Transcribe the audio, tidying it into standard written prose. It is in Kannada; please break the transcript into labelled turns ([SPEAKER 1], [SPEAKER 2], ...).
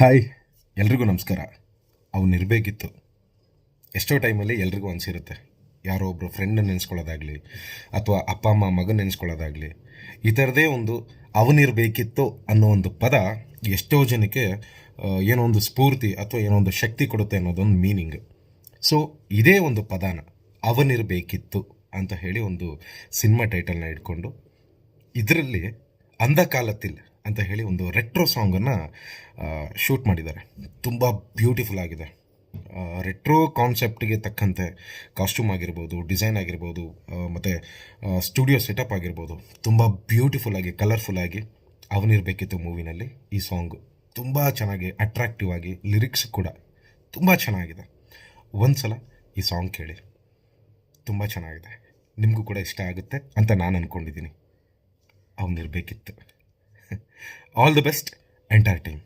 [SPEAKER 1] ಹಾಯ್, ಎಲ್ರಿಗೂ ನಮಸ್ಕಾರ. ಅವನಿರಬೇಕಿತ್ತು. ಎಷ್ಟೋ ಟೈಮಲ್ಲಿ ಎಲ್ರಿಗೂ ಅನಿಸಿರುತ್ತೆ, ಯಾರೋ ಒಬ್ಬರು ಫ್ರೆಂಡ್ ನೆನೆಸ್ಕೊಳ್ಳೋದಾಗಲಿ ಅಥವಾ ಅಪ್ಪ ಅಮ್ಮ ಮಗನ ನೆನೆಸ್ಕೊಳ್ಳೋದಾಗಲಿ, ಈ ಥರದೇ ಒಂದು ಅವನಿರಬೇಕಿತ್ತು ಅನ್ನೋ ಒಂದು ಪದ ಎಷ್ಟೋ ಜನಕ್ಕೆ ಏನೋ ಒಂದು ಸ್ಫೂರ್ತಿ ಅಥವಾ ಏನೋ ಒಂದು ಶಕ್ತಿ ಕೊಡುತ್ತೆ ಅನ್ನೋದೊಂದು ಮೀನಿಂಗ್. ಸೊ ಇದೇ ಒಂದು ಪದಾನ ಅವನಿರಬೇಕಿತ್ತು ಅಂತ ಹೇಳಿ ಒಂದು ಸಿನಿಮಾ ಟೈಟಲ್ನ ಇಟ್ಕೊಂಡು ಇದರಲ್ಲಿ ಅಂಧಕಾಲത്തിൽ ಅಂತ ಹೇಳಿ ಒಂದು ರೆಟ್ರೋ ಸಾಂಗನ್ನು ಶೂಟ್ ಮಾಡಿದ್ದಾರೆ. ತುಂಬ ಬ್ಯೂಟಿಫುಲ್ ಆಗಿದೆ. ರೆಟ್ರೋ ಕಾನ್ಸೆಪ್ಟ್ಗೆ ತಕ್ಕಂತೆ ಕಾಸ್ಟ್ಯೂಮ್ ಆಗಿರ್ಬೋದು, ಡಿಸೈನ್ ಆಗಿರ್ಬೋದು, ಮತ್ತು ಸ್ಟುಡಿಯೋ ಸೆಟಪ್ ಆಗಿರ್ಬೋದು, ತುಂಬ ಬ್ಯೂಟಿಫುಲ್ಲಾಗಿ ಕಲರ್ಫುಲ್ಲಾಗಿ ಅವನಿರಬೇಕಿತ್ತು ಮೂವಿನಲ್ಲಿ ಈ ಸಾಂಗು ತುಂಬ ಚೆನ್ನಾಗಿ ಅಟ್ರಾಕ್ಟಿವ್ ಆಗಿ, ಲಿರಿಕ್ಸ್ ಕೂಡ ತುಂಬ ಚೆನ್ನಾಗಿದೆ. ಒಂದು ಸಲ ಈ ಸಾಂಗ್ ಕೇಳಿ, ತುಂಬ ಚೆನ್ನಾಗಿದೆ. ನಿಮಗೂ ಕೂಡ ಇಷ್ಟ ಆಗುತ್ತೆ ಅಂತ ನಾನು ಅಂದ್ಕೊಂಡಿದ್ದೀನಿ. ಅವನಿರಬೇಕಿತ್ತು. All the best entire team.